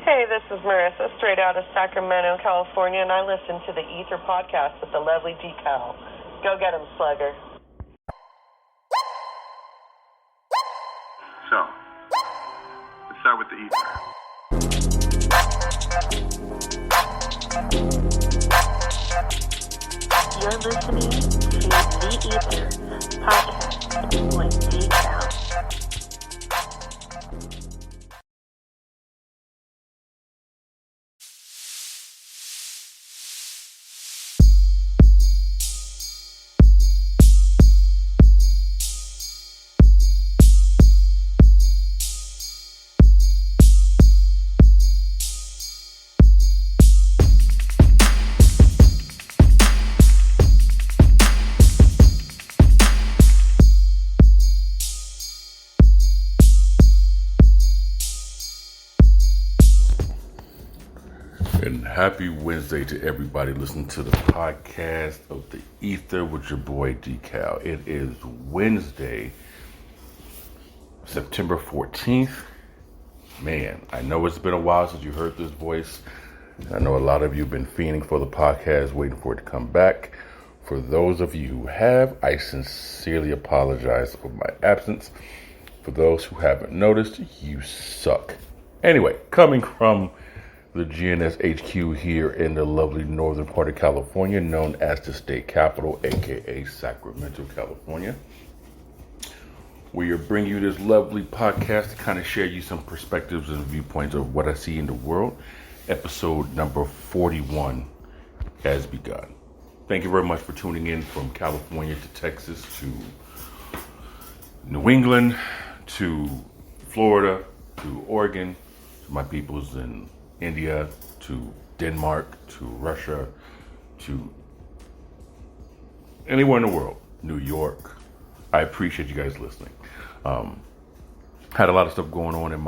Hey, this is Marissa, straight out of Sacramento, California, and I listen to the E.I.T.H.R podcast with the lovely Decal. Go get him, Slugger. So, let's start with the E.I.T.H.R. You're listening to the E.I.T.H.R podcast with Decal. And happy Wednesday to everybody listening to the podcast of the E.I.T.H.R with your boy Decal. It is Wednesday, September 14th. Man, I know it's been a while since you heard this voice. I know a lot of you have been fiending for the podcast, waiting for it to come back. For those of you who have, I sincerely apologize for my absence. For those who haven't noticed, you suck. Anyway, coming from the GNS HQ here in the lovely northern part of California, known as the state capital, aka Sacramento, California. We are bringing you this lovely podcast to kind of share you some perspectives and viewpoints of what I see in the world. Episode number 41 has begun. Thank you very much for tuning in from California to Texas to New England to Florida to Oregon, to my peoples in India, to Denmark, to Russia, to anywhere in the world, New York. I appreciate you guys listening. Had a lot of stuff going on in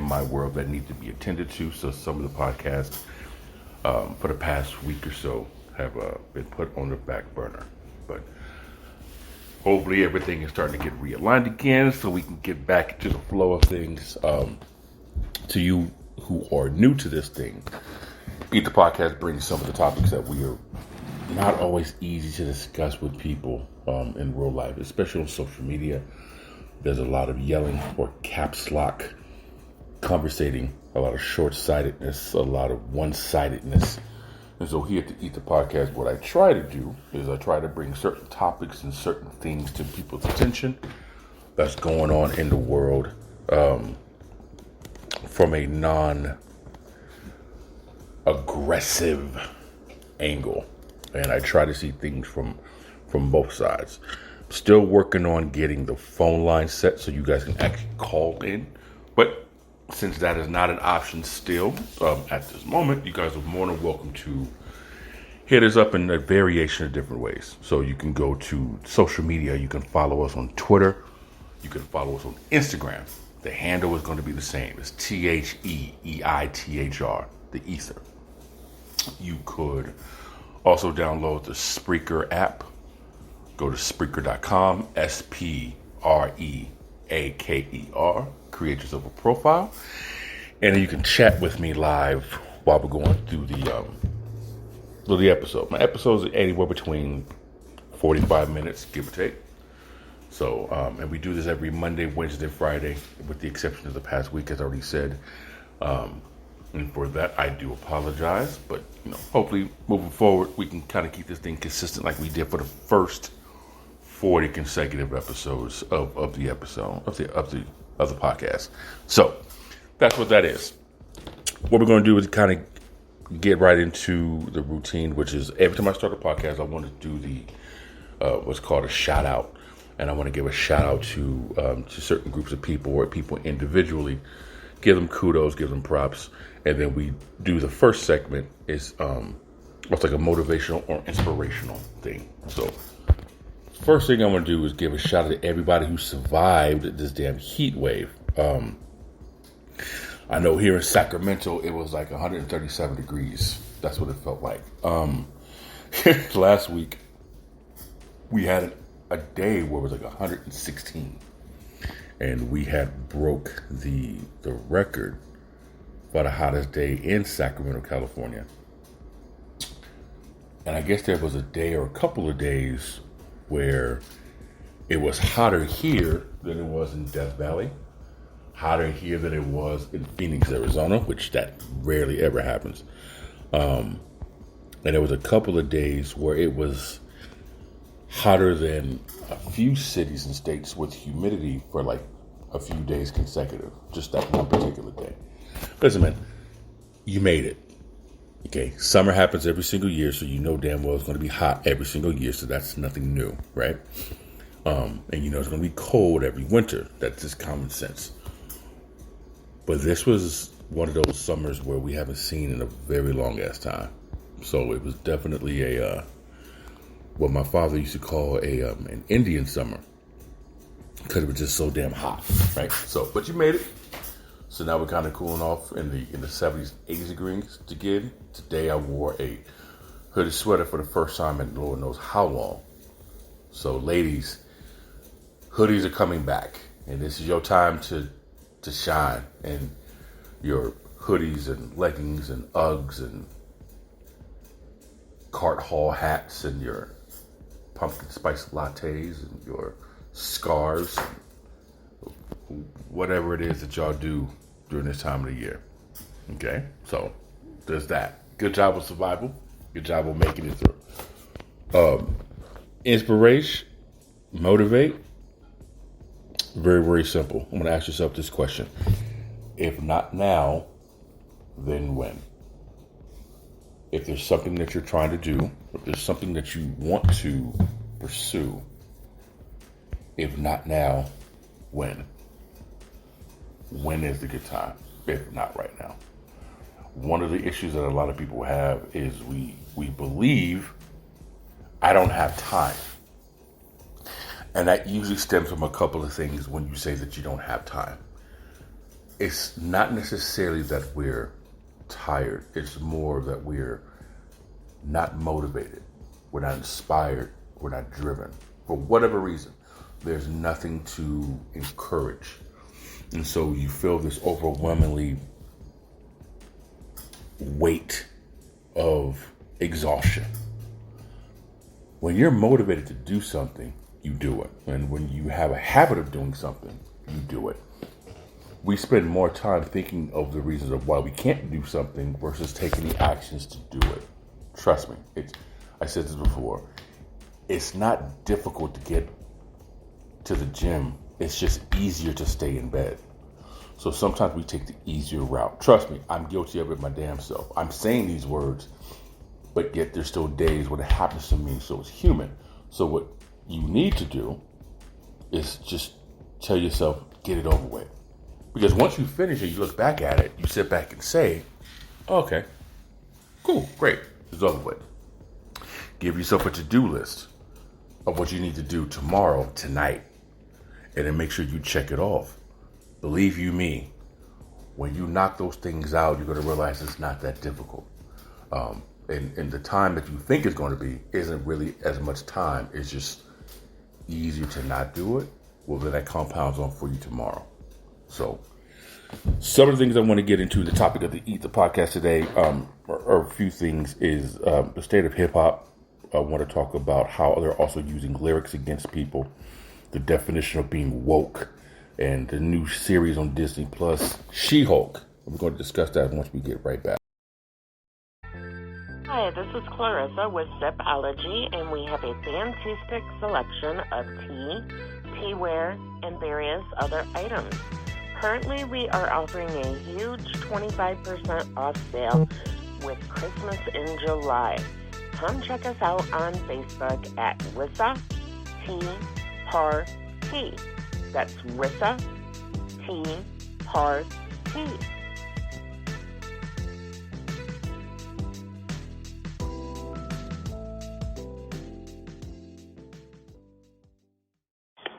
my world that need to be attended to, so some of the podcasts for the past week or so have been put on the back burner. But hopefully everything is starting to get realigned again, so we can get back to the flow of things. To you who are new to this thing, E.I.T.H.R podcast brings some of the topics that we are not always easy to discuss with people in real life, especially on social media. There's a lot of yelling or caps lock conversating, a lot of short-sightedness, a lot of one-sidedness. And so here at the E.I.T.H.R podcast, what I try to do is I try to bring certain topics and certain things to people's attention that's going on in the world, from a non-aggressive angle, and I try to see things from both sides. Still working on getting the phone line set so you guys can actually call in, but since that is not an option still at this moment, you guys are more than welcome to hit us up in a variation of different ways. So you can go to social media. You can follow us on Twitter. You can follow us on Instagram. The handle is going to be the same. It's E.I.T.H.R, the E.I.T.H.R. You could also download the Spreaker app. Go to Spreaker.com, Spreaker. Create yourself a profile. And then you can chat with me live while we're going through the episode. My episodes are anywhere between 45 minutes, give or take. So, and we do this every Monday, Wednesday, Friday, with the exception of the past week, as I already said. And for that, I do apologize. But, hopefully moving forward, we can kind of keep this thing consistent like we did for the first 40 consecutive episodes of the podcast. So that's what that is. What we're going to do is kind of get right into the routine, which is every time I start a podcast, I want to do the what's called a shout out. And I want to give a shout out to certain groups of people or people individually, give them kudos, give them props. And then we do the first segment is what's like a motivational or inspirational thing. So first thing I'm going to do is give a shout out to everybody who survived this damn heat wave. I know here in Sacramento, it was like 137 degrees. That's what it felt like. Last week, we had a day where it was like 116. And we had broke the record by the hottest day in Sacramento, California. And I guess there was a day or a couple of days where it was hotter here than it was in Death Valley, hotter here than it was in Phoenix, Arizona, which that rarely ever happens. And there was a couple of days where it was hotter than a few cities and states with humidity for like a few days consecutive, just that one particular day. Listen, man, you made it. Okay, summer happens every single year, so you know damn well it's going to be hot every single year, so that's nothing new, right? And you know it's going to be cold every winter. That's just common sense. But this was one of those summers where we haven't seen in a very long ass time. So it was definitely what my father used to call an Indian summer, because it was just so damn hot, right? So, but you made it. So now we're kind of cooling off in the 70s, 80s degrees again. Today I wore a hooded sweater for the first time in Lord knows how long. So ladies, hoodies are coming back, and this is your time to shine. And your hoodies and leggings and Uggs and cart haul hats and your pumpkin spice lattes and your scarves, whatever it is that y'all do during this time of the year. Okay, so there's that. Good job with survival. Good job with making it through. Inspiration, motivate. Very, very simple. I'm going to ask yourself this question: if not now, then when? If there's something that you're trying to do, if there's something that you want to pursue, if not now, when? When is the good time? If not right now. One of the issues that a lot of people have is we believe I don't have time. And that usually stems from a couple of things when you say that you don't have time. It's not necessarily that we're tired. It's more that we're not motivated. We're not inspired. We're not driven. For whatever reason, there's nothing to encourage. And so you feel this overwhelmingly weight of exhaustion. When you're motivated to do something, you do it. And when you have a habit of doing something, you do it. We spend more time thinking of the reasons of why we can't do something versus taking the actions to do it. Trust me. I said this before. It's not difficult to get to the gym. It's just easier to stay in bed. So sometimes we take the easier route. Trust me, I'm guilty of it my damn self. I'm saying these words, but yet there's still days when it happens to me, so it's human. So what you need to do is just tell yourself, get it over with. Because once you finish it, you look back at it, you sit back and say, okay, cool, great, it's over with. Give yourself a to-do list of what you need to do tomorrow, tonight, and then make sure you check it off. Believe you me, when you knock those things out, you're going to realize it's not that difficult. And the time that you think it's going to be isn't really as much time. It's just easier to not do it. Well, then that compounds on for you tomorrow. So some of the things I want to get into, the topic of the E.I.T.H.R podcast today, are a few things, is the state of hip-hop. I want to talk about how they're also using lyrics against people, the definition of being woke, and the new series on Disney Plus, She-Hulk. We're going to discuss that once we get right back. Hi, this is Clarissa with Sipology, and we have a fantastic selection of tea, teaware, and various other items. Currently, we are offering a huge 25% off sale with Christmas in July. Come check us out on Facebook at Rissa E.I.T.H.R. That's Rissa E.I.T.H.R.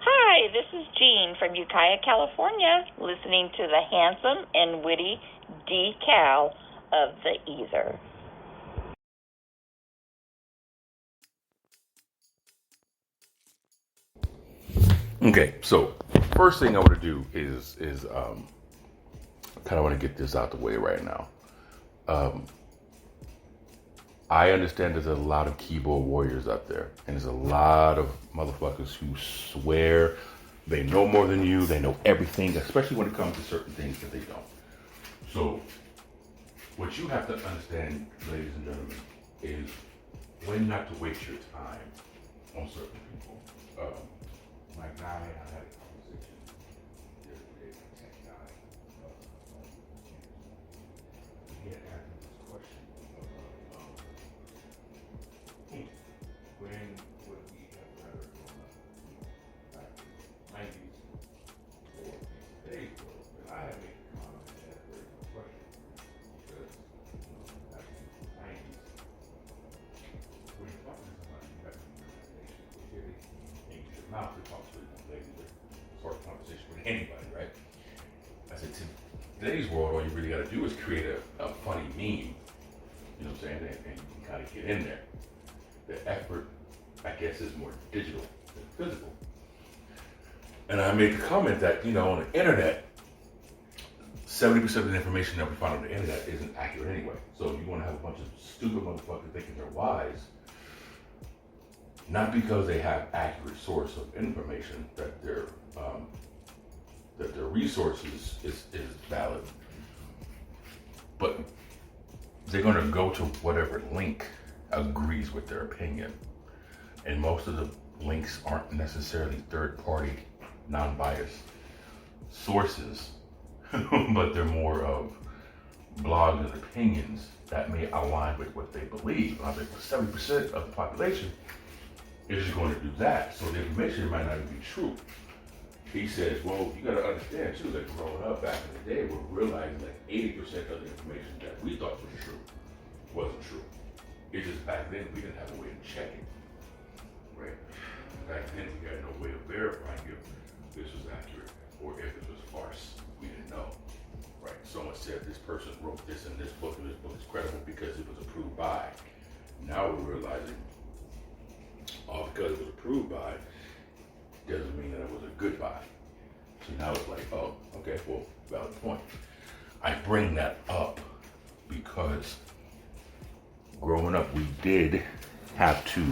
Hi, this is Jean from Ukiah, California, listening to the handsome and witty decal of the E.I.T.H.R. Okay, so first thing I want to do is kind of want to get this out the way right now. I understand there's a lot of keyboard warriors out there, and there's a lot of motherfuckers who swear they know more than you, they know everything, especially when it comes to certain things that they don't. So, what you have to understand, ladies and gentlemen, is when not to waste your time on certain people. My guy, I had a conversation the other day with a tech guy. He had asked me this question when would we have rather grown up back in the 90s or today's world? And I had made a comment and asked a very good question because back in the 90s, when you're talking to somebody, you have to be in and use your mouth to talk to a lady with sort of conversation with anybody, right? I said, today's world, all you really got to do is create a funny meme, you know what I'm saying, and you can kind of get in there. The effort, I guess, is more digital than physical. And I made the comment that, you know, on the internet, 70% of the information that we find on the internet isn't accurate anyway. So you want to have a bunch of stupid motherfuckers thinking they're wise, not because they have accurate source of information, that their resources is valid, but they're going to go to whatever link agrees with their opinion. And most of the links aren't necessarily third-party, non-biased sources, but they're more of blogs and opinions that may align with what they believe. I think 70% of the population is just going to do that, so the information might not even be true. He says, well, you got to understand too that growing up back in the day, we're realizing that 80% of the information that we thought was true wasn't true. It's just back then we didn't have a way to check it, right? Back then we had no way of verifying if this was accurate or if it was farce. We didn't know, right? Someone said this person wrote this in this book, and this book is credible because it was approved by. Now we're realizing, because it was approved by doesn't mean that it was a good buy. So now it's like, oh, okay, well, valid point. I bring that up because growing up, we did have to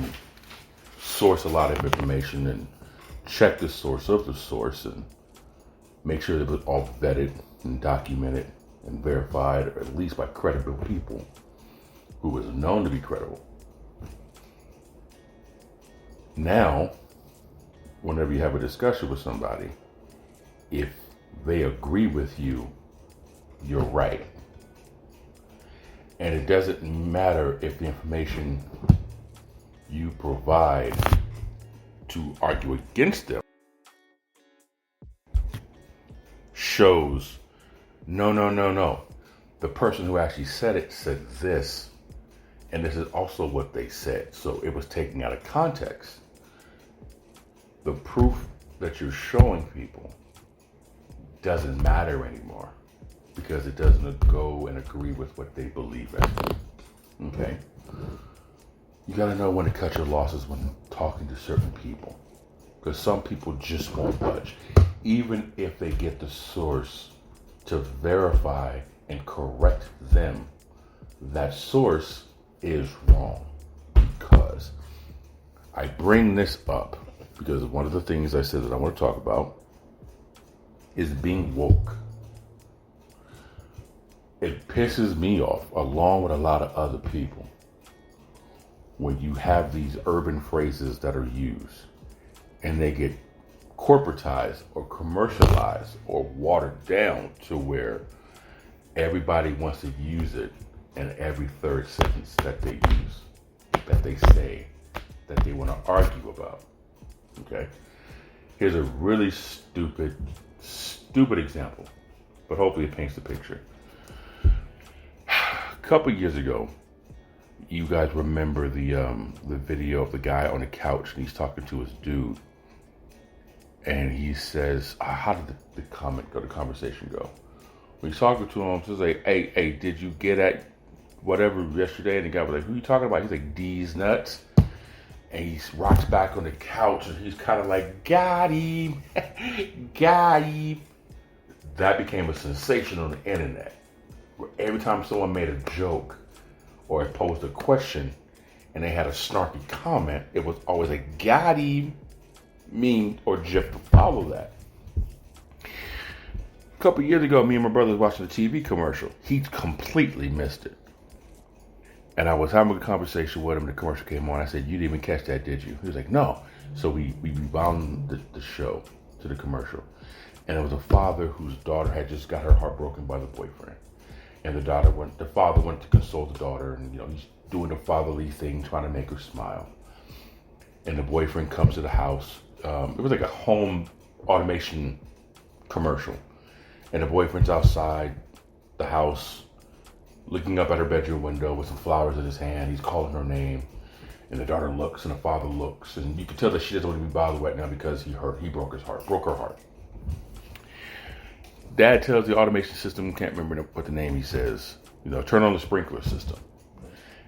source a lot of information and check the source of the source and make sure that it was all vetted and documented and verified, or at least by credible people who was known to be credible. Now, whenever you have a discussion with somebody, if they agree with you, you're right. And it doesn't matter if the information you provide to argue against them shows, no. The person who actually said it said this, and this is also what they said. So it was taken out of context. The proof that you're showing people doesn't matter anymore because it doesn't go and agree with what they believe in. Okay? You gotta know when to cut your losses when talking to certain people, because some people just won't budge. Even if they get the source to verify and correct them, that source is wrong. Because I bring this up because one of the things I said that I want to talk about is being woke. It pisses me off, along with a lot of other people, when you have these urban phrases that are used and they get corporatized or commercialized or watered down to where everybody wants to use it in every third sentence that they use, that they say, that they want to argue about. Okay? Here's a really stupid example, but hopefully it paints the picture. A couple years ago, you guys remember the video of the guy on the couch and he's talking to his dude, and he says, how did the conversation go? When he's talking to him, he's like, hey, did you get at whatever yesterday? And the guy was like, who are you talking about? He's like, D's nuts. And he rocks back on the couch and he's kind of like, got him. that became a sensation on the internet. Where every time someone made a joke or posed a question and they had a snarky comment, it was always a gaudy meme or gif to follow that. A couple years ago, me and my brother was watching a TV commercial. He completely missed it. And I was having a conversation with him. The commercial came on. I said, "You didn't even catch that, did you?" He was like, "No." So we rewound the show to the commercial. And it was a father whose daughter had just got her heart broken by the boyfriend. And the father went to console the daughter, and he's doing the fatherly thing, trying to make her smile. And the boyfriend comes to the house. It was like a home automation commercial. And the boyfriend's outside the house, looking up at her bedroom window with some flowers in his hand. He's calling her name. And the daughter looks and the father looks. And you can tell that she doesn't want to be bothered right now because he broke her heart. Dad tells the automation system, can't remember what the name he says, turn on the sprinkler system.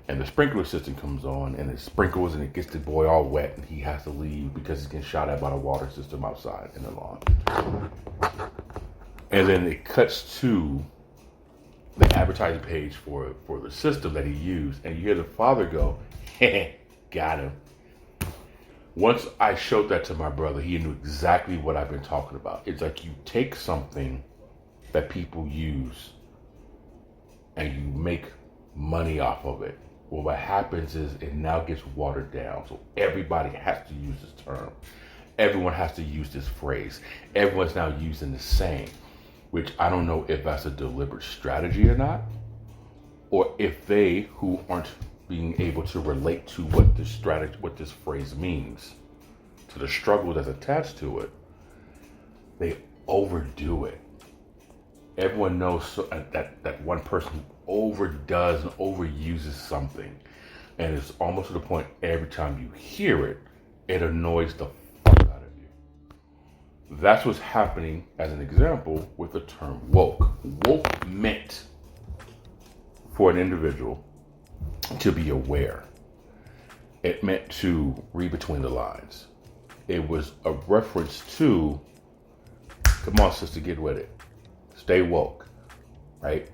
And the sprinkler system comes on and it sprinkles and it gets the boy all wet and he has to leave because he's getting shot at by the water system outside in the lawn. And then it cuts to the advertising page for the system that he used, and you hear the father go, "Got him." Once I showed that to my brother, he knew exactly what I've been talking about. It's like you take something that people use and you make money off of it. Well, what happens is it now gets watered down. So everybody has to use this term. Everyone has to use this phrase. Everyone's now using the same, which I don't know if that's a deliberate strategy or not, or if they who aren't being able to relate to what this phrase means, to the struggle that's attached to it, they overdo it. Everyone knows that one person overdoes and overuses something, and it's almost to the point every time you hear it, it annoys the fuck out of you. That's what's happening, as an example, with the term woke. Woke meant for an individual to be aware. It meant to read between the lines. It was a reference to, come on, sister, get with it. Stay woke, right?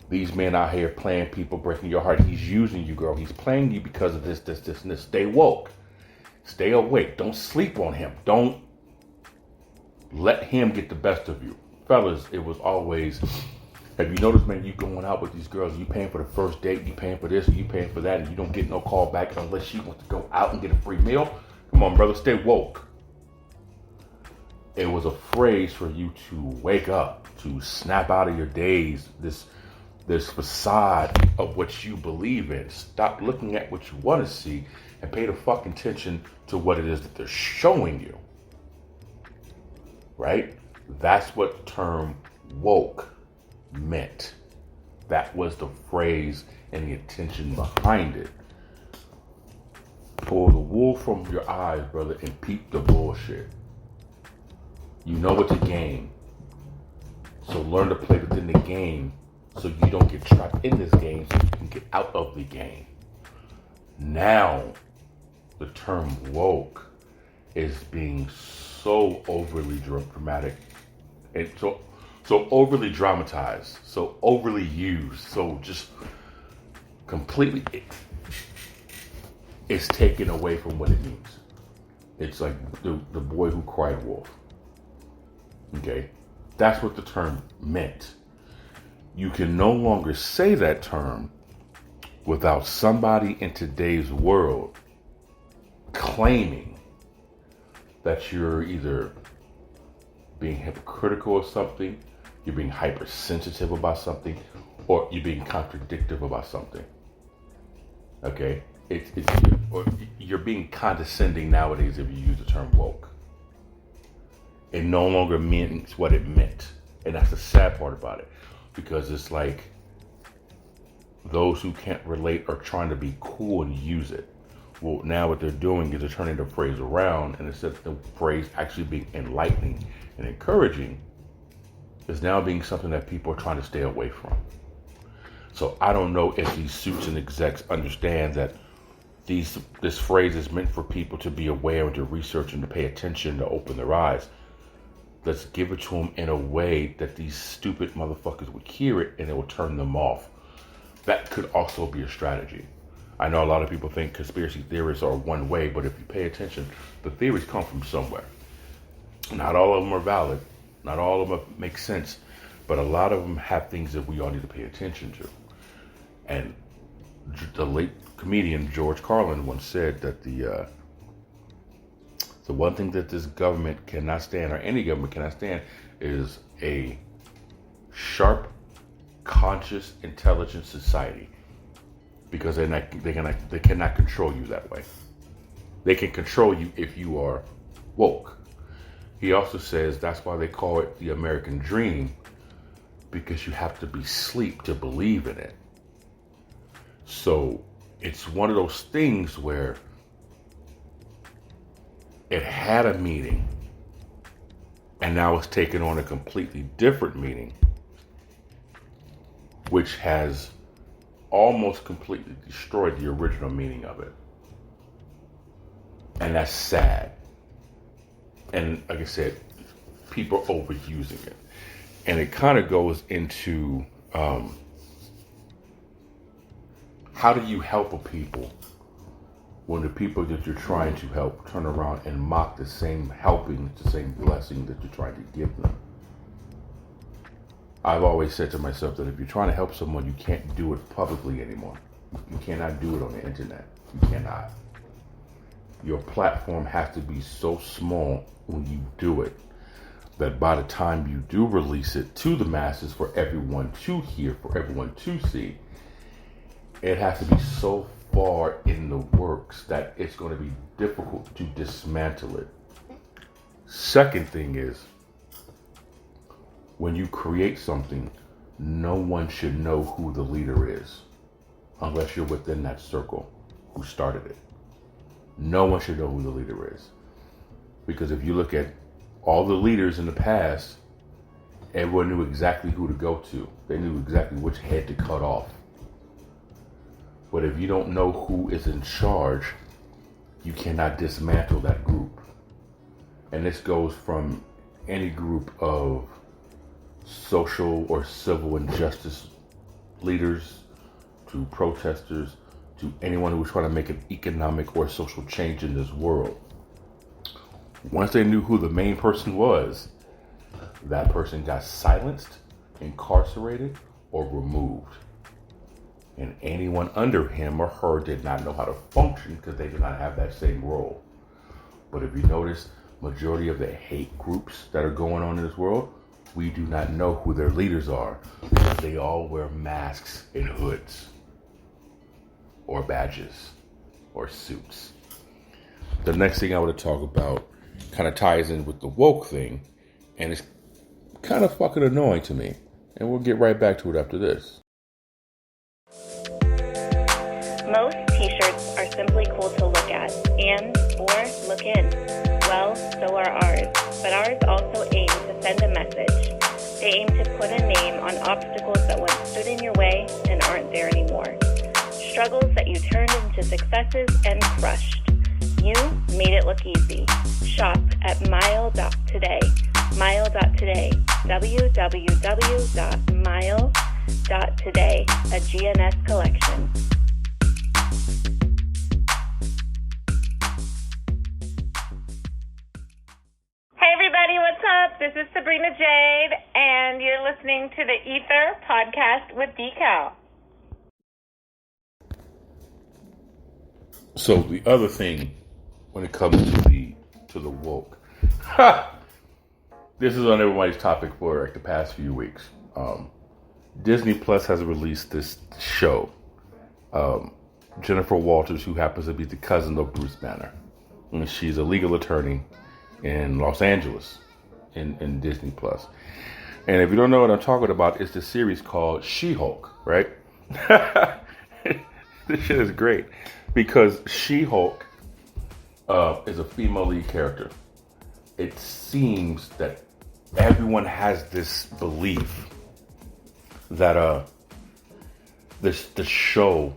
These men out here playing people, breaking your heart. He's using you, girl. He's playing you because of this, and this. Stay woke. Stay awake. Don't sleep on him. Don't let him get the best of you. Fellas, it was always, have you noticed, man, you going out with these girls, you paying for the first date, you paying for this, you paying for that, and you don't get no call back unless she wants to go out and get a free meal? Come on, brother, stay woke. It was a phrase for you to wake up, to snap out of your daze, this facade of what you believe in. Stop looking at what you want to see and pay the fucking attention to what it is that they're showing you. Right? That's what the term woke meant. That was the phrase and the intention behind it. Pull the wool from your eyes, brother, and peep the bullshit. You know it's a game. So learn to play within the game so you don't get trapped in this game, so you can get out of the game. Now, the term woke is being so overly dramatic and so overly dramatized, so overly used, so just completely it's taken away from what it means. It's like the boy who cried wolf. Okay? That's what the term meant. You can no longer say that term without somebody in today's world claiming that you're either being hypocritical of something, you're being hypersensitive about something, or you're being contradictory about something. Okay? Or you're being condescending nowadays if you use the term woke. It no longer means what it meant. And that's the sad part about it. Because it's like those who can't relate are trying to be cool and use it. Well, now what they're doing is they're turning the phrase around, and instead of the phrase actually being enlightening and encouraging, it's now being something that people are trying to stay away from. So I don't know if these suits and execs understand that this phrase is meant for people to be aware and to research and to pay attention, to open their eyes. let's give it to them in a way that these stupid motherfuckers would hear it and it will turn them off. That could also be a strategy. I know a lot of people think conspiracy theories are one way, but if you pay attention, the theories come from somewhere. Not all of them are valid. Not all of them make sense. But a lot of them have things that we all need to pay attention to. And the late comedian George Carlin once said that the one thing that this government cannot stand, or any government cannot stand, is a sharp, conscious, intelligent society. Because they cannot control you that way. They can control you if you are woke. He also says that's why they call it the American dream, because you have to be asleep to believe in it. So it's one of those things where it had a meaning and now it's taken on a completely different meaning, which has almost completely destroyed the original meaning of it. And that's sad. And like I said, people are overusing it. And it kind of goes into how do you help a people when the people that you're trying to help turn around and mock the same helping, the same blessing that you're trying to give them? I've always said to myself that if you're trying to help someone, you can't do it publicly anymore. You cannot do it on the internet. You cannot. Your platform has to be so small when you do it that by the time you do release it to the masses for everyone to hear, for everyone to see, it has to be so far in the works that it's going to be difficult to dismantle it. Second thing is, when you create something, no one should know who the leader is unless you're within that circle who started it. No one should know who the leader is. Because if you look at all the leaders in the past, everyone knew exactly who to go to. They knew exactly which head to cut off. But if you don't know who is in charge, you cannot dismantle that group. And this goes from any group of social or civil injustice leaders to protesters to anyone who was trying to make an economic or social change in this world. Once they knew who the main person was, that person got silenced, incarcerated, or removed. And anyone under him or her did not know how to function because they did not have that same role. But if you notice, majority of the hate groups that are going on in this world, we do not know who their leaders are because they all wear masks and hoods or badges or suits. The next thing I want to talk about kind of ties in with the woke thing, and it's kind of fucking annoying to me. And we'll get right back to it after this. Most t-shirts are simply cool to look at and or look in. Well, so are ours. But ours also aim to send a message. They aim to put a name on obstacles that once stood in your way and aren't there anymore. Struggles that you turned into successes and crushed. You made it look easy. Shop at mile.today. Mile.today. www.mile.today. A GNS collection. Hey everybody, what's up? This is Sabrina Jade, and you're listening to the E.I.T.H.R podcast with D-Cal. So the other thing, when it comes to the woke, this is on everybody's topic for like the past few weeks. Disney Plus has released this show. Jennifer Walters, who happens to be the cousin of Bruce Banner, and she's a legal attorney in Los Angeles in Disney Plus. And if you don't know what I'm talking about, it's the series called She-Hulk, right? This shit is great because She-Hulk is a female lead character. It seems that everyone has this belief that the show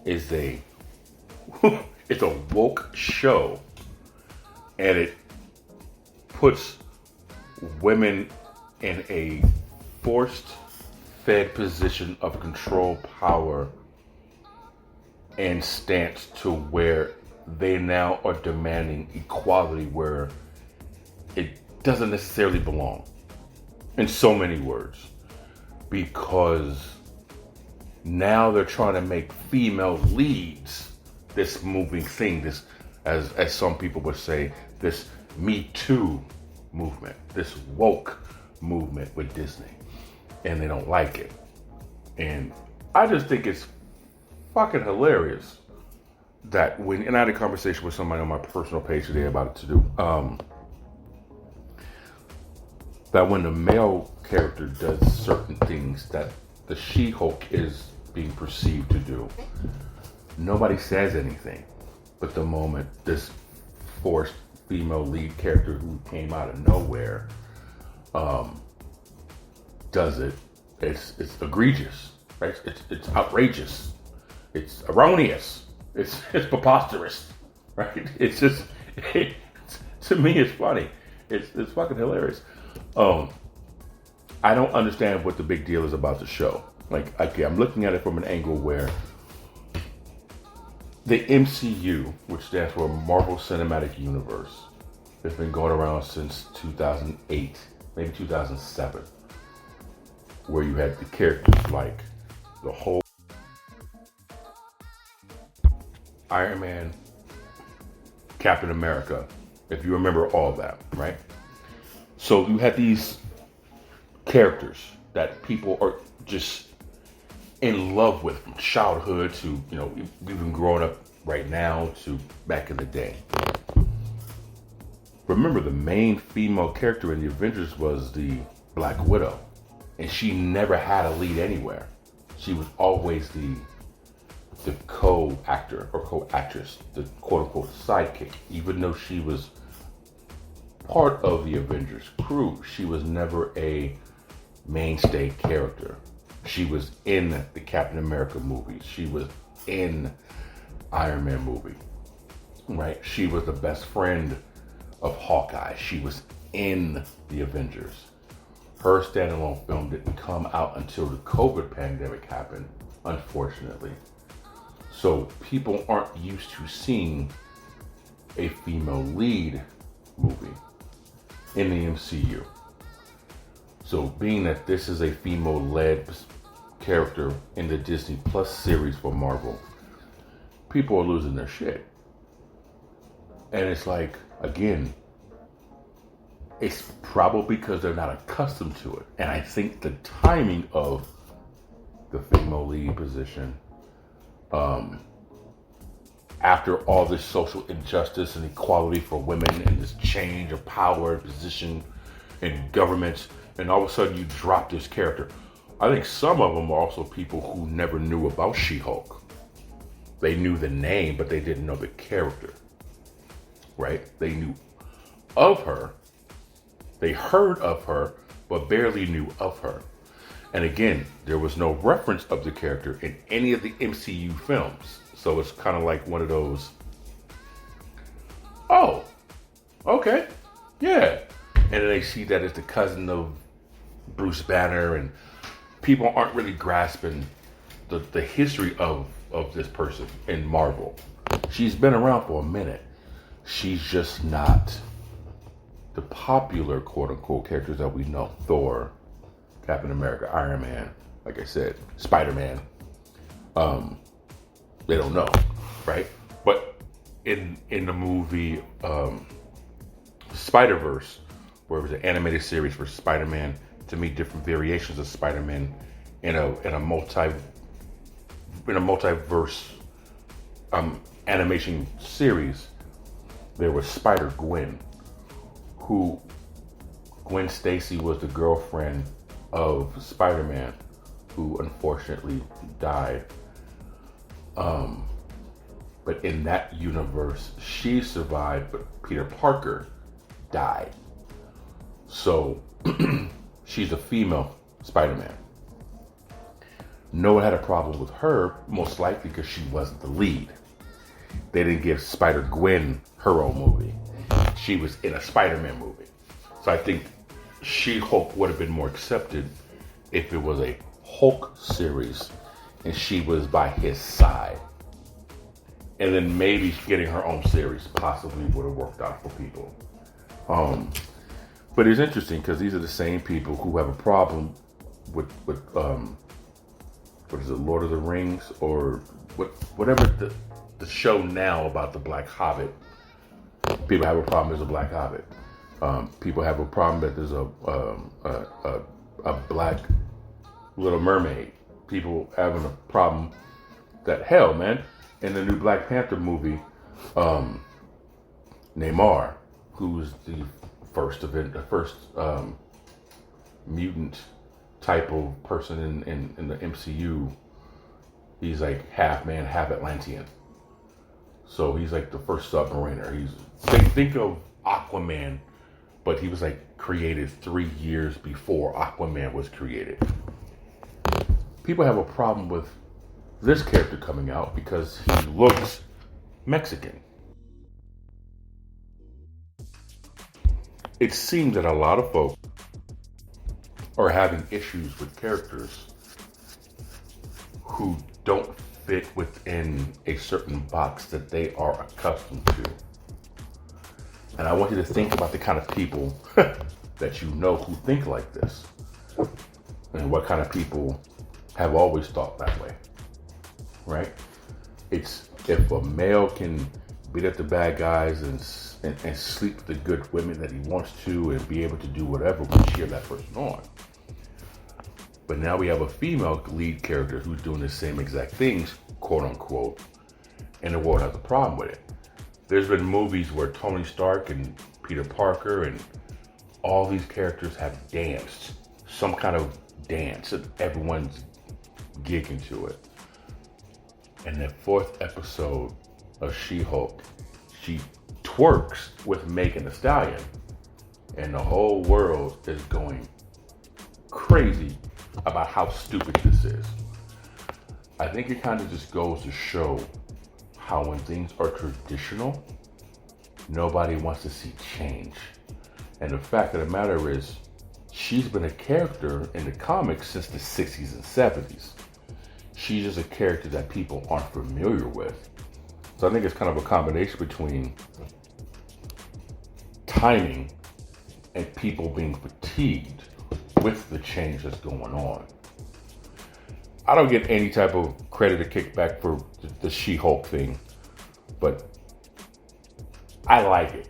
is it's a woke show, and it puts women in a forced fed position of control, power, and stance to where they now are demanding equality where it doesn't necessarily belong, in so many words, because now they're trying to make female leads this moving thing, this, as some people would say, this Me Too movement, this woke movement with Disney, and they don't like it. And I just think it's fucking hilarious that when, and I had a conversation with somebody on my personal page today about it too, that when the male character does certain things that the She-Hulk is being perceived to do, nobody says anything. But the moment this forced female lead character who came out of nowhere does it, it's egregious, right? It's outrageous, it's erroneous, it's preposterous, right? It's just, to me, it's funny. It's fucking hilarious. I don't understand what the big deal is about the show. Like, okay, I'm looking at it from an angle where the MCU, which stands for Marvel Cinematic Universe, has been going around since 2008, maybe 2007, where you had the characters like the whole Iron Man, Captain America, if you remember all that, right? So you had these characters that people are just in love with from childhood to, you know, even growing up right now to back in the day. Remember, the main female character in the Avengers was the Black Widow, and she never had a lead anywhere. She was always the co-actor or co-actress, the quote-unquote sidekick. Even though she was part of the Avengers crew, she was never a mainstay character. She was in the Captain America movies. She was in Iron Man movie, right? She was the best friend of Hawkeye. She was in the Avengers. Her standalone film didn't come out until the COVID pandemic happened, unfortunately. So people aren't used to seeing a female lead movie in the MCU. So being that this is a female-led character in the Disney Plus series for Marvel, people are losing their shit. And it's like, again, it's probably because they're not accustomed to it. And I think the timing of the female lead position, after all this social injustice and equality for women and this change of power and position in governments, and all of a sudden you drop this character. I think some of them are also people who never knew about She-Hulk. They knew the name, but they didn't know the character, right? They knew of her, they heard of her, but barely knew of her. And again, there was no reference of the character in any of the MCU films. So it's kind of like one of those, oh, okay, yeah. And then they see that it's the cousin of Bruce Banner, and people aren't really grasping the history of this person in Marvel. She's been around for a minute. She's just not the popular quote-unquote characters that we know. Thor, Captain America, Iron Man, like I said, Spider-Man. They don't know, right? But in the movie Spider-Verse, where it was an animated series for Spider-Man to meet different variations of Spider-Man in a multiverse animation series, there was Spider-Gwen, who Gwen Stacy was the girlfriend of Spider-Man, who unfortunately died. But in that universe, she survived, but Peter Parker died. So she's a female Spider-Man. No one had a problem with her, most likely because she wasn't the lead. They didn't give Spider-Gwen her own movie. She was in a Spider-Man movie. So I think She-Hulk would have been more accepted if it was a Hulk series and she was by his side. And then maybe getting her own series possibly would have worked out for people. But it's interesting because these are the same people who have a problem with what is it, Lord of the Rings, or whatever the show now about the Black Hobbit. People have a problem there's a Black Hobbit. People have a problem that there's a Black Little Mermaid. People having a problem that, hell, man, in the new Black Panther movie, Namor, who's the first mutant type of person in the MCU, he's like half man, half Atlantean. So he's like the first submariner. Think of Aquaman, but he was like created 3 years before Aquaman was created. People have a problem with this character coming out because he looks Mexican. It seems that a lot of folks are having issues with characters who don't fit within a certain box that they are accustomed to. And I want you to think about the kind of people that you know who think like this, and what kind of people have always thought that way, right? It's if a male can beat up the bad guys and sleep with the good women that he wants to and be able to do whatever, we cheer that person on. But now we have a female lead character who's doing the same exact things, quote unquote, and the world has a problem with it. There's been movies where Tony Stark and Peter Parker and all these characters have danced, some kind of dance, and everyone's gigging to it. And the 4th episode of She-Hulk, she twerks with Megan Thee Stallion, and the whole world is going crazy about how stupid this is. I think it kind of just goes to show how when things are traditional, nobody wants to see change. And the fact of the matter is, she's been a character in the comics since the 60s and 70s. She's just a character that people aren't familiar with. So I think it's kind of a combination between timing and people being fatigued with the change that's going on. I don't get any type of credit or kickback for the She-Hulk thing, but I like it.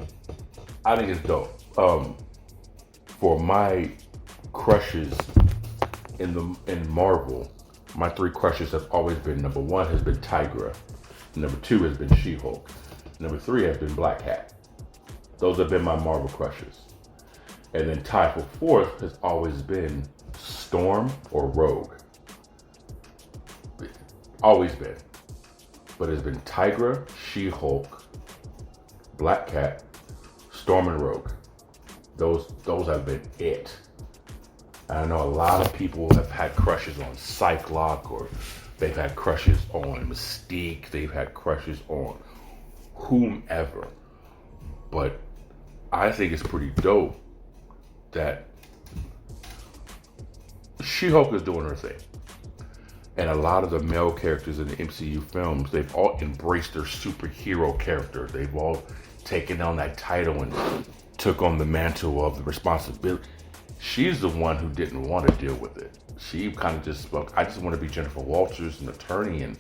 I think it's dope. For my crushes in Marvel, my 3 crushes have always been, number 1 has been Tigra, number 2 has been She-Hulk, number 3 has been Black Cat. Those have been my Marvel crushes. And then tied for 4th has always been Storm or Rogue. Always been. But it's been Tigra, She-Hulk, Black Cat, Storm, and Rogue. Those have been it. I know a lot of people have had crushes on Cyclops, or they've had crushes on Mystique, they've had crushes on whomever. But I think it's pretty dope that She-Hulk is doing her thing. And a lot of the male characters in the MCU films, they've all embraced their superhero character. They've all taken on that title and took on the mantle of the responsibility. She's the one who didn't want to deal with it. She kind of just spoke, I just want to be Jennifer Walters, an attorney, and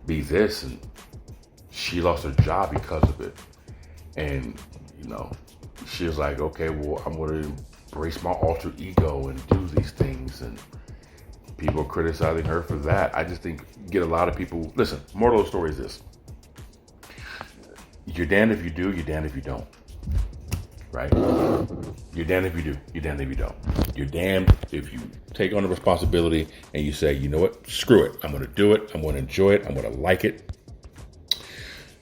be this. And she lost her job because of it. And, she was like, okay, well, I'm going to embrace my alter ego and do these things. And people are criticizing her for that. I just think you get a lot of people. Listen, moral of the story is this. You're damned if you do, you're damned if you don't. Right? You're damned if you do, you're damned if you don't. You're damned if you take on the responsibility and you say, you know what, screw it. I'm going to do it. I'm going to enjoy it. I'm going to like it.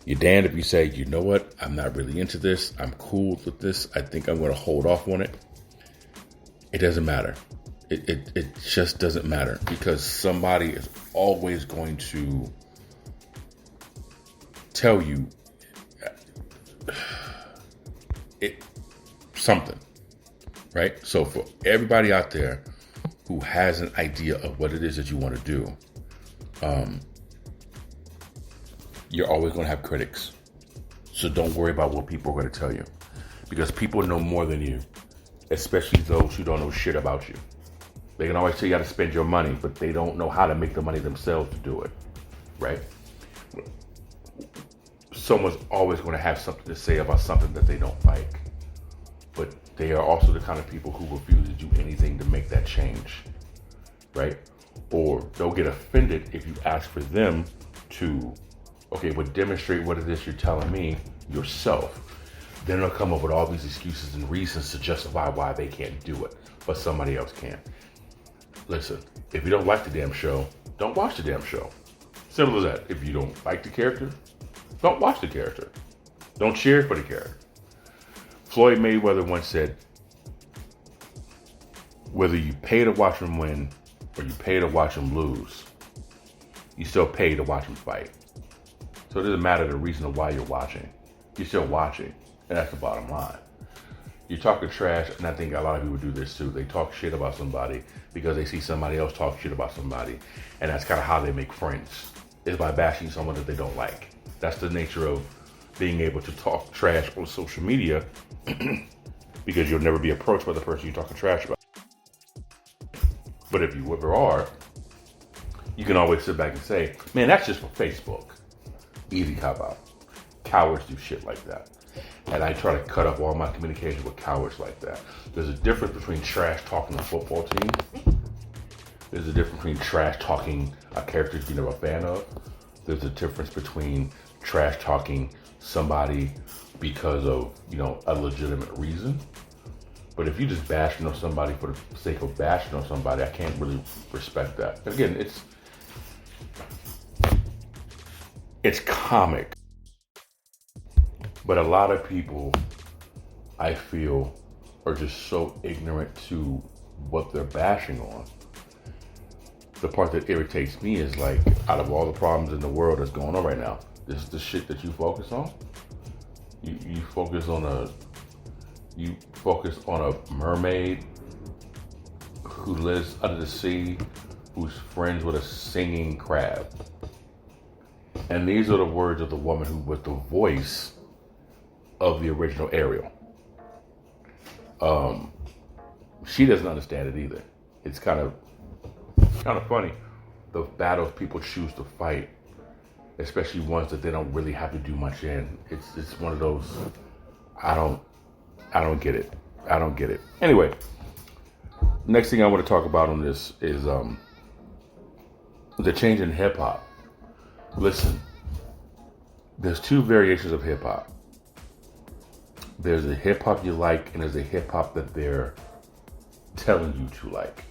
You're damned if you say, you know what, I'm not really into this. I'm cool with this. I think I'm going to hold off on it. It doesn't matter. It just doesn't matter, because somebody is always going to tell you something, right? So for everybody out there who has an idea of what it is that you want to do, you're always going to have critics. So don't worry about what people are going to tell you, because people know more than you, especially those who don't know shit about you. They can always tell you how to spend your money, but they don't know how to make the money themselves to do it, right? Someone's always going to have something to say about something that they don't like, but they are also the kind of people who refuse to do anything to make that change, right? Or they'll get offended if you ask for them to, okay, well, demonstrate what it is you're telling me yourself. Then they'll come up with all these excuses and reasons to justify why they can't do it, but somebody else can. Listen, if you don't like the damn show, don't watch the damn show. Simple as that. If you don't like the character, don't watch the character. Don't cheer for the character. Floyd Mayweather once said, whether you pay to watch him win or you pay to watch him lose, you still pay to watch him fight. So it doesn't matter the reason why you're watching. You're still watching, and that's the bottom line. You're talking trash, and I think a lot of people do this too. They talk shit about somebody because they see somebody else talk shit about somebody, and that's kind of how they make friends, is by bashing someone that they don't like. That's the nature of being able to talk trash on social media, because you'll never be approached by the person you're talking trash about. But if you ever are, you can always sit back and say, man, that's just for Facebook. Easy cop out. Cowards do shit like that. And I try to cut off all my communication with cowards like that. There's a difference between trash talking a football team. There's a difference between trash talking a character you're never a fan of. There's a difference between trash talking somebody because of, a legitimate reason. But if you just bashing on somebody for the sake of bashing on somebody, I can't really respect that. And again, it's comic. But a lot of people, I feel, are just so ignorant to what they're bashing on. The part that irritates me is, like, out of all the problems in the world that's going on right now, this is the shit that you focus on. You focus on a mermaid who lives under the sea, who's friends with a singing crab. And these are the words of the woman who was the voice of the original Ariel. She doesn't understand it either. It's kind of funny, the battles people choose to fight, especially ones that they don't really have to do much in. It's one of those, I don't get it. I don't get it. Anyway, next thing I want to talk about on this is the change in hip hop. Listen, there's two variations of hip hop. There's a hip hop you like, and there's a hip hop that they're telling you to like,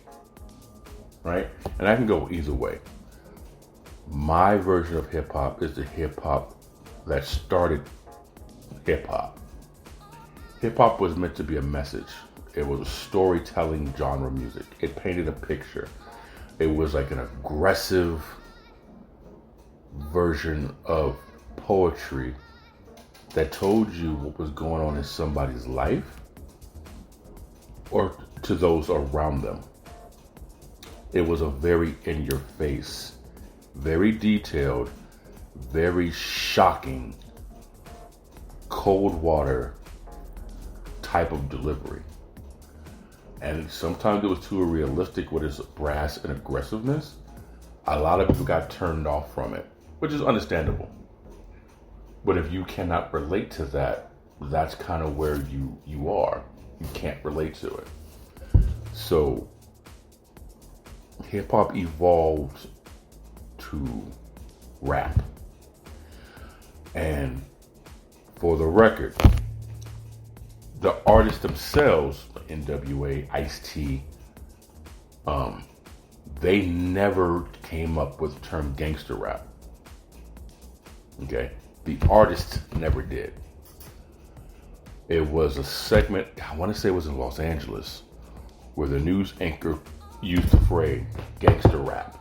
right? And I can go either way. My version of hip hop is the hip hop that started hip hop. Hip hop was meant to be a message. It was a storytelling genre music. It painted a picture. It was like an aggressive version of poetry that told you what was going on in somebody's life or to those around them. It was a very in your face, very detailed, very shocking, cold water type of delivery. And sometimes it was too realistic with its brass and aggressiveness. A lot of people got turned off from it, which is understandable. But if you cannot relate to that, that's kind of where you are. You can't relate to it. So hip hop evolved to rap. And for the record, the artists themselves, NWA, E.I.T.H.R, they never came up with the term gangster rap. Okay? The artists never did. It was a segment, I want to say it was in Los Angeles, where the news anchor used the phrase gangster rap.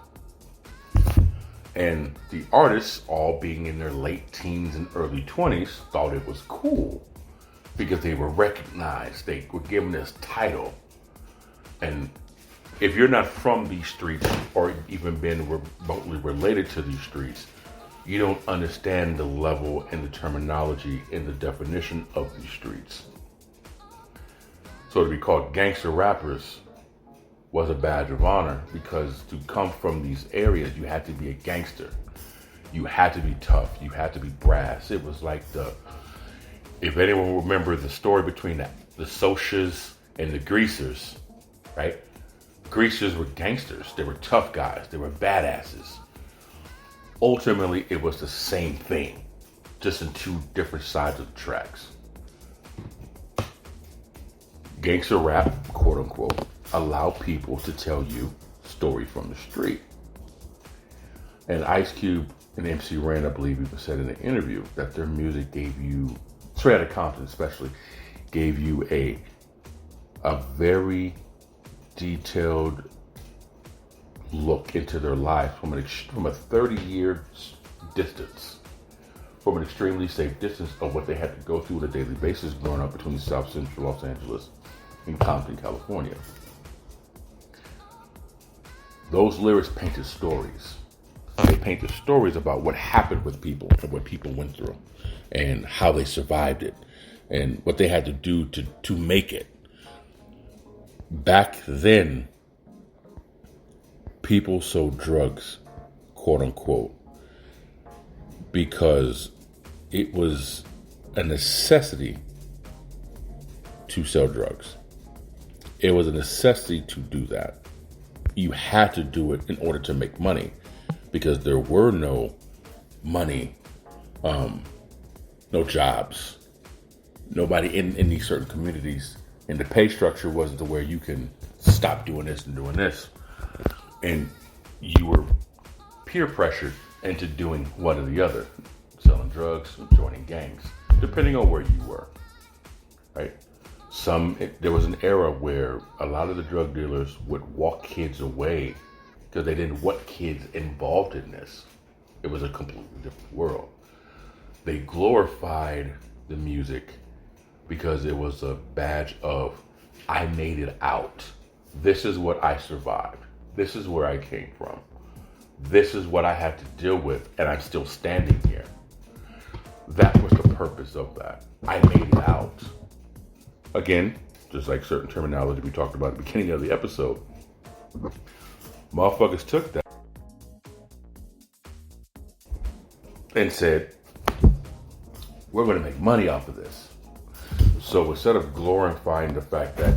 And the artists, all being in their late teens and early 20s, thought it was cool because they were recognized. They were given this title. And if you're not from these streets or even been remotely related to these streets, you don't understand the level and the terminology and the definition of these streets. So to be called gangster rappers was a badge of honor, because to come from these areas, you had to be a gangster. You had to be tough. You had to be brass. It was like if anyone will remember the story between the Socias and the Greasers, right? Greasers were gangsters. They were tough guys. They were badasses. Ultimately, it was the same thing, just in two different sides of the tracks. Gangster rap, quote unquote, allow people to tell you story from the street. And Ice Cube and MC Ren, I believe, even said in an interview that their music gave you, straight out of Compton especially, gave you a very detailed look into their life from a 30-year distance, from an extremely safe distance of what they had to go through on a daily basis growing up between South Central Los Angeles and Compton, California. Those lyrics painted stories. They painted stories about what happened with people and what people went through and how they survived it and what they had to do to make it. Back then, people sold drugs, quote unquote, because it was a necessity to sell drugs. It was a necessity to do that. You had to do it in order to make money, because there were no money, no jobs, nobody in these certain communities, and the pay structure wasn't to where you can stop doing this and doing this. And you were peer pressured into doing one or the other, selling drugs, joining gangs, depending on where you were, right? There was an era where a lot of the drug dealers would walk kids away because they didn't want kids involved in this. It was a completely different world. They glorified the music because it was a badge of, I made it out. This is what I survived. This is where I came from. This is what I had to deal with, and I'm still standing here. That was the purpose of that. I made it out. Again, just like certain terminology we talked about at the beginning of the episode, motherfuckers took that and said, we're going to make money off of this. So instead of glorifying the fact that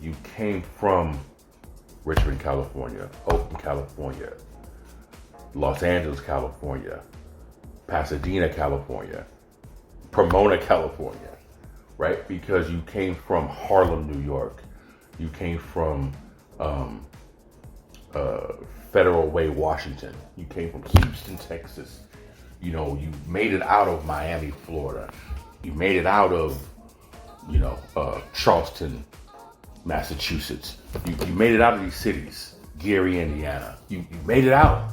you came from Richmond, California, Oakland, California, Los Angeles, California, Pasadena, California, Pomona, California, right? Because you came from Harlem, New York. You came from Federal Way, Washington. You came from Houston, Texas. You know, you made it out of Miami, Florida. You made it out of, Charleston, Massachusetts. You made it out of these cities. Gary, Indiana. You made it out.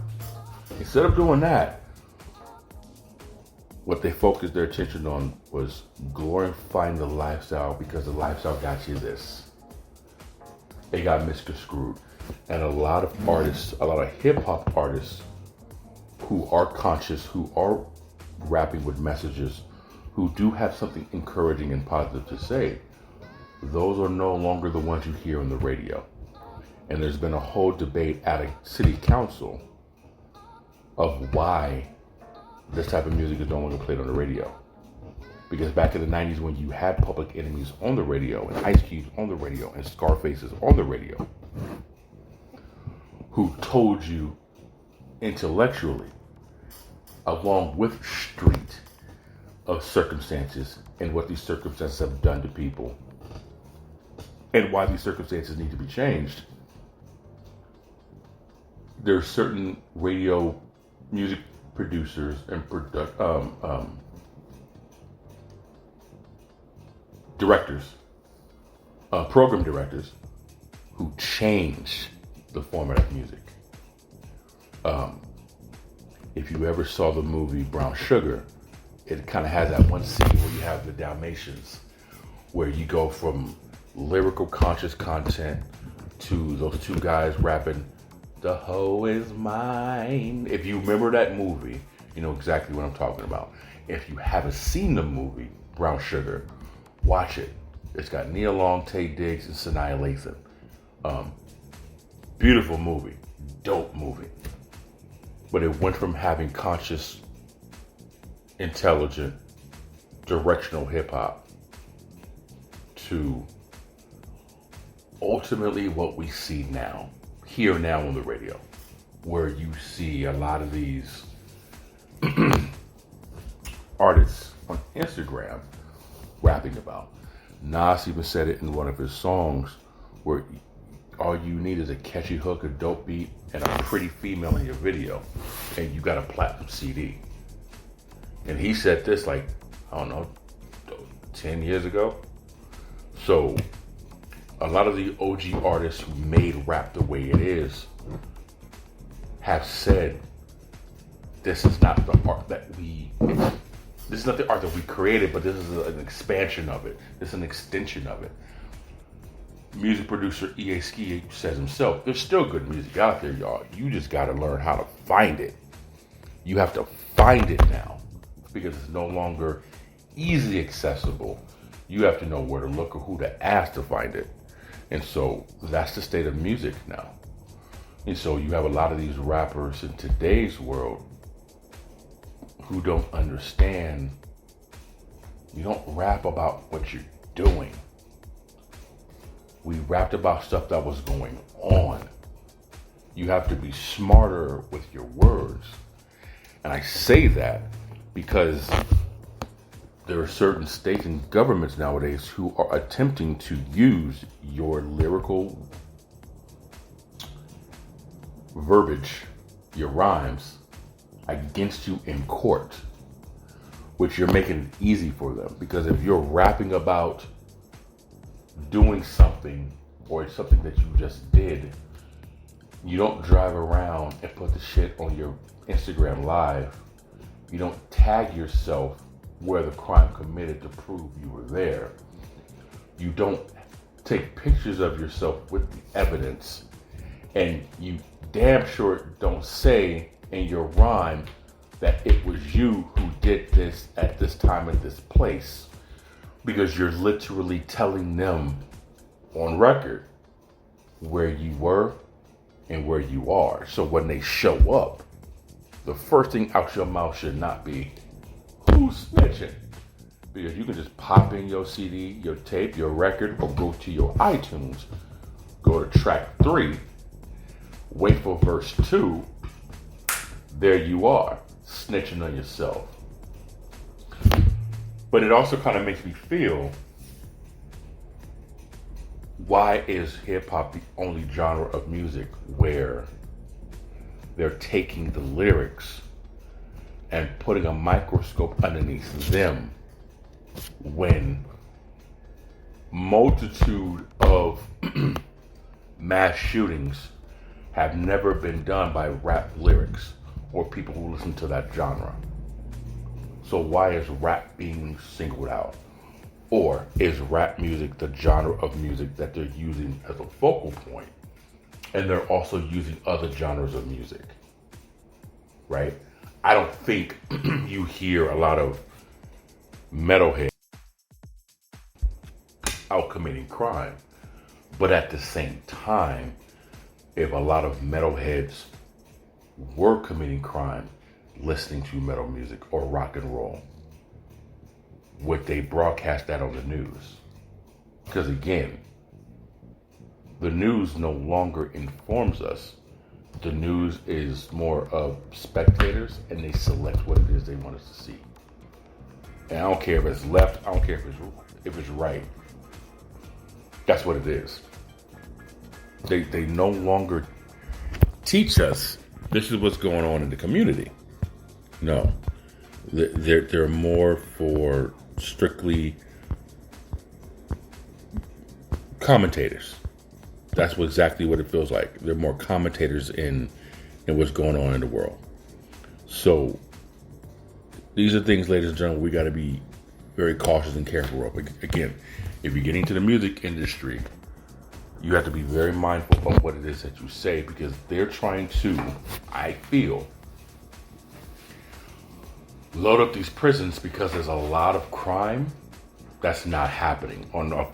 Instead of doing that, what they focused their attention on was glorifying the lifestyle, because the lifestyle got you this. It got misconstrued. And a lot of artists, a lot of hip-hop artists who are conscious, who are rapping with messages, who do have something encouraging and positive to say, those are no longer the ones you hear on the radio. And there's been a whole debate at a city council of why this type of music is no longer played on the radio. Because back in the 90s, when you had Public Enemies on the radio, and Ice Cube on the radio, and Scarfaces on the radio, who told you intellectually, along with street, of circumstances and what these circumstances have done to people, and why these circumstances need to be changed. There are certain radio music producers and directors, program directors, who change the format of music. If you ever saw the movie Brown Sugar, it kind of has that one scene where you have the Dalmatians where you go from lyrical conscious content to those two guys rapping, "The hoe is mine." If you remember that movie, you know exactly what I'm talking about. If you haven't seen the movie, Brown Sugar, watch it. It's got Nia Long, Taye Diggs, and Sanaa Lathan. Beautiful movie. Dope movie. But it went from having conscious, intelligent, directional hip-hop to ultimately what we see now, here now on the radio, where you see a lot of these artists on Instagram rapping about. Nas even said it in one of his songs, where all you need is a catchy hook, a dope beat, and a pretty female in your video, and you got a platinum CD. And he said this like, I don't know, 10 years ago. So a lot of the OG artists who made rap the way it is have said, this is not the art that we created, but this is an expansion of it. This is an extension of it. Music producer E.I.H.R says himself, there's still good music out there, y'all. You just got to learn how to find it. You have to find it now, because it's no longer easily accessible. You have to know where to look or who to ask to find it. And so that's the state of music now. And so you have a lot of these rappers in today's world who don't understand. You don't rap about what you're doing. We rapped about stuff that was going on. You have to be smarter with your words. And I say that because there are certain states and governments nowadays who are attempting to use your lyrical verbiage, your rhymes, against you in court, which you're making it easy for them. Because if you're rapping about doing something or something that you just did, you don't drive around and put the shit on your Instagram live. You don't tag yourself where the crime committed to prove you were there. You don't take pictures of yourself with the evidence, and you damn sure don't say in your rhyme that it was you who did this at this time at this place, because you're literally telling them on record where you were and where you are. So when they show up, the first thing out your mouth should not be, who's snitching? Because you can just pop in your CD, your tape, your record, or go to your iTunes, go to track 3, wait for verse 2, there you are, snitching on yourself. But it also kind of makes me feel, why is hip-hop the only genre of music where they're taking the lyrics and putting a microscope underneath them, when multitude of mass shootings have never been done by rap lyrics or people who listen to that genre? So why is rap being singled out? Or is rap music the genre of music that they're using as a focal point, and they're also using other genres of music, right? I don't think you hear a lot of metalheads out committing crime, but at the same time, if a lot of metalheads were committing crime listening to metal music or rock and roll, would they broadcast that on the news? Because again, the news no longer informs us. The news is more of spectators, and they select what it is they want us to see. And I don't care if it's left, I don't care if it's right. That's what it is. They no longer teach us this is what's going on in the community. No, they're more for strictly commentators. That's exactly what it feels like. They're more commentators in what's going on in the world. So these are things, ladies and gentlemen, we got to be very cautious and careful of. Again, if you're getting to the music industry, you have to be very mindful of what it is that you say, because they're trying to, I feel, load up these prisons because there's a lot of crime that's not happening. On a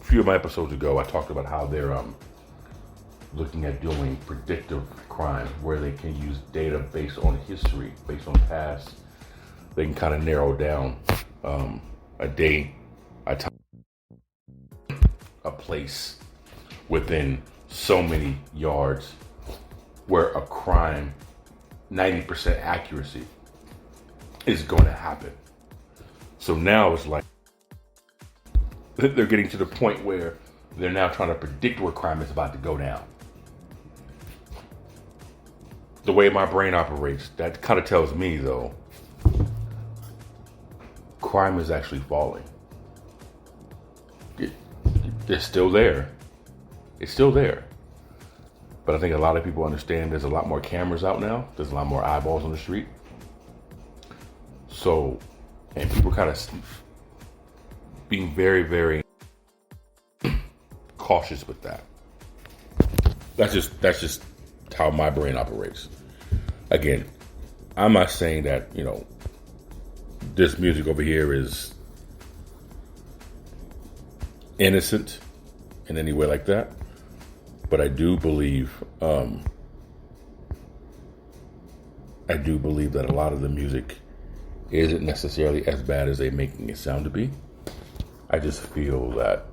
few of my episodes ago, I talked about how they're looking at doing predictive crime, where they can use data based on history, based on past. They can kind of narrow down a day, a time, a place within so many yards where a crime, 90% accuracy, is going to happen. So now it's like they're getting to the point where they're now trying to predict where crime is about to go down. The way my brain operates, that kind of tells me, though, crime is actually falling. It's still there. It's still there. But I think a lot of people understand there's a lot more cameras out now. There's a lot more eyeballs on the street. So, and people kind of being very, very cautious with that. That's just how my brain operates. Again, I'm not saying that, this music over here is innocent in any way like that. But I do believe that a lot of the music isn't necessarily as bad as they're making it sound to be. I just feel that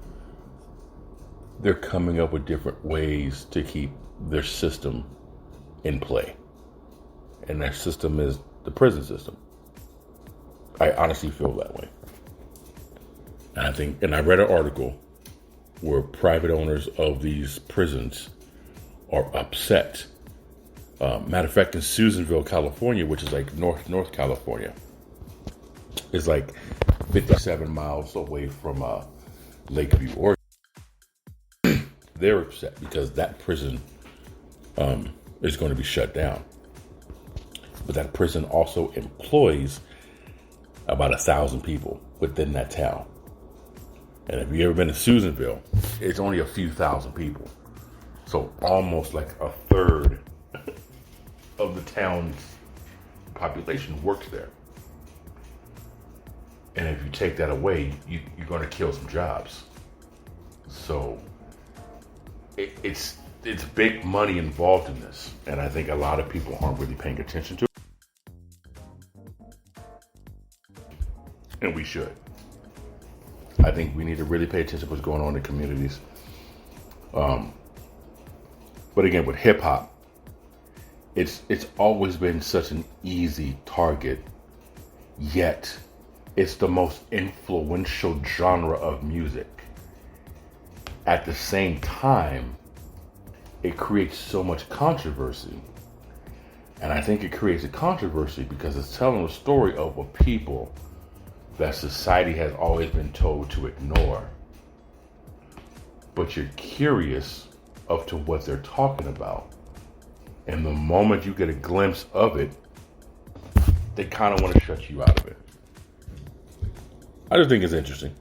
they're coming up with different ways to keep their system in play. And that system is the prison system. I honestly feel that way. And I read an article where private owners of these prisons are upset. Matter of fact, in Susanville, California, which is like North California, is like 57 miles away from Lakeview, Oregon. They're upset because that prison is going to be shut down. But that prison also employs about 1,000 people within that town. And if you've ever been to Susanville, it's only a few thousand people. So almost like a third of the town's population works there. And if you take that away, you're going to kill some jobs. So it's big money involved in this. And I think a lot of people aren't really paying attention to it. And we should. I think we need to really pay attention to what's going on in communities. But again, with hip hop, it's always been such an easy target, yet it's the most influential genre of music. At the same time, it creates so much controversy. And I think it creates a controversy because it's telling a story of a people that society has always been told to ignore. But you're curious of to what they're talking about. And the moment you get a glimpse of it, they kind of want to shut you out of it. I just think it's interesting.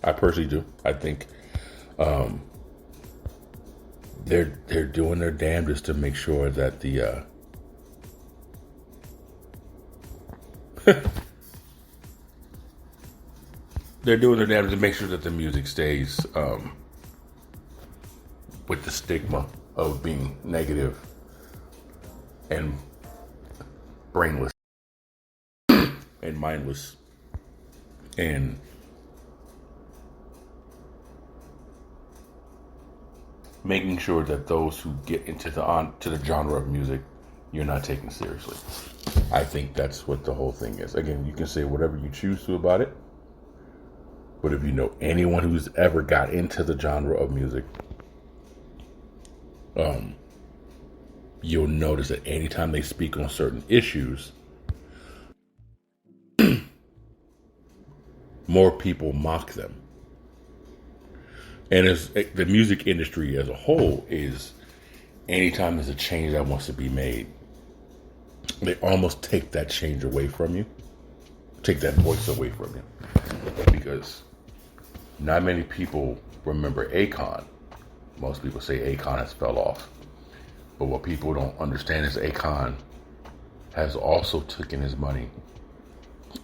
I personally do. I think they're doing their damnedest to make sure that the they're doing their damnedest to make sure that the music stays with the stigma of being negative and brainless and mindless and making sure that those who get into the genre of music, you're not taken seriously. I think that's what the whole thing is. Again, you can say whatever you choose to about it, but if you know anyone who's ever got into the genre of music, you'll notice that anytime they speak on certain issues, more people mock them. And as the music industry as a whole is, anytime there's a change that wants to be made, they almost take that change away from you. take that voice away from you. Because not many people remember Akon. Most people say Akon has fell off. But what people don't understand is Akon has also taken his money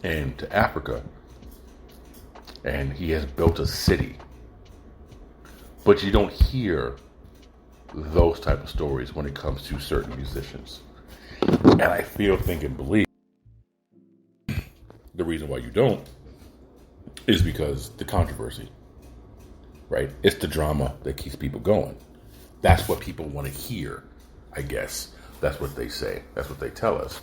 into Africa. And he has built a city. But you don't hear those type of stories when it comes to certain musicians. And I feel, think, and believe the reason why you don't is because the controversy, right? It's the drama that keeps people going. That's what people want to hear, I guess. That's what they say. That's what they tell us.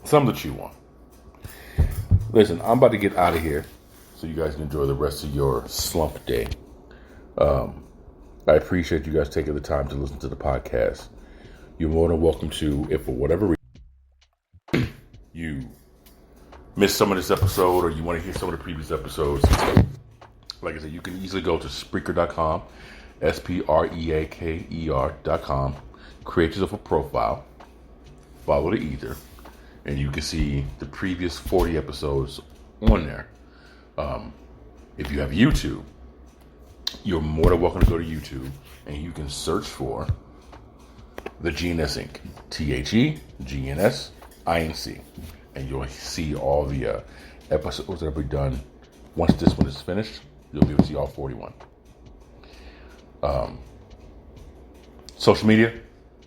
Something to chew on. Listen, I'm about to get out of here so you guys can enjoy the rest of your slump day. I appreciate you guys taking the time to listen to the podcast. You're more than welcome to, if for whatever reason you missed some of this episode or you want to hear some of the previous episodes, like I said, you can easily go to Spreaker.com, Spreaker.com, create yourself a profile, follow the E.I.T.H.R, and you can see the previous 40 episodes on there. If you have YouTube, you're more than welcome to go to YouTube and you can search for the GNS Inc. TheGNS and you'll see all the episodes that will be done. Once this one is finished, you'll be able to see all 41. Social media,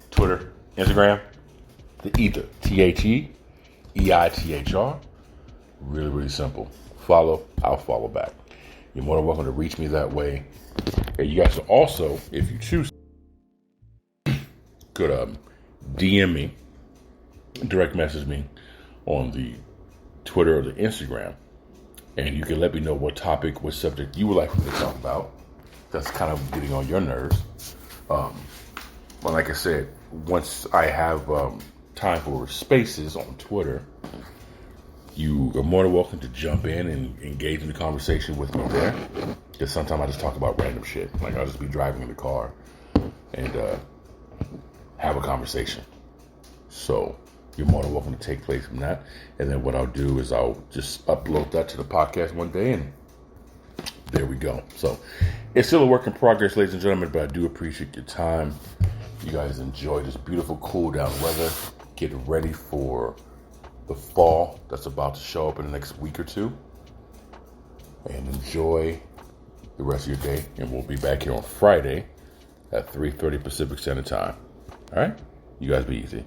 Twitter, Instagram, the E.I.T.H.R, E.I.T.H.R. Really, really simple. Follow, I'll follow back. You're more than welcome to reach me that way. And you guys also, if you choose, could DM me, direct message me on the Twitter or the Instagram, and you can let me know what topic, what subject you would like me to talk about. That's kind of getting on your nerves. But like I said, once I have time for spaces on Twitter, you are more than welcome to jump in and engage in the conversation with me there. Because sometimes I just talk about random shit. Like I'll just be driving in the car and have a conversation. So you're more than welcome to take place from that. And then what I'll do is I'll just upload that to the podcast one day and there we go. So it's still a work in progress, ladies and gentlemen, but I do appreciate your time. You guys enjoy this beautiful cool down weather. Get ready for the fall that's about to show up in the next week or two. And enjoy the rest of your day. And we'll be back here on Friday at 3:30 Pacific Standard Time. All right? You guys be easy.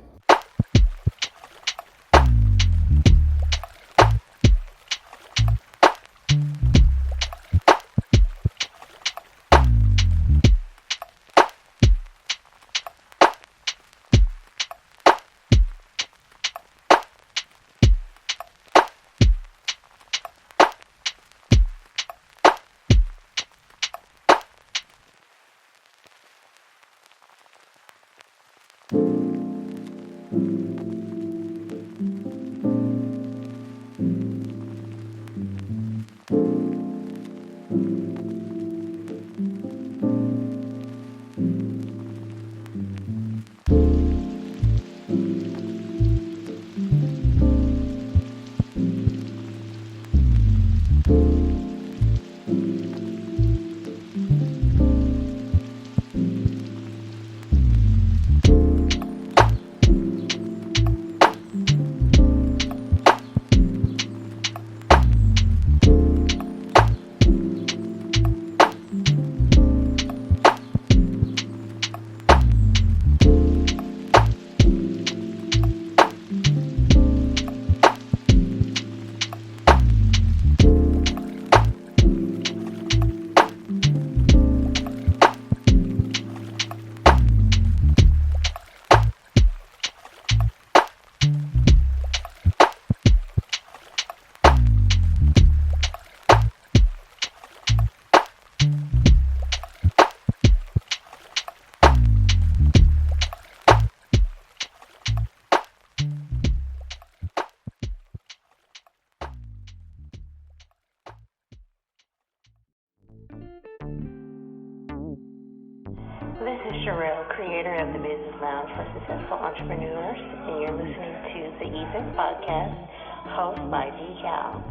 This is Sherelle, creator of the Business Lounge for Successful Entrepreneurs, and you're listening to the E.I.T.H.R podcast, hosted by D.Cal.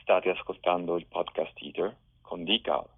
State ascoltando il podcast E.I.T.H.R con D.Cal.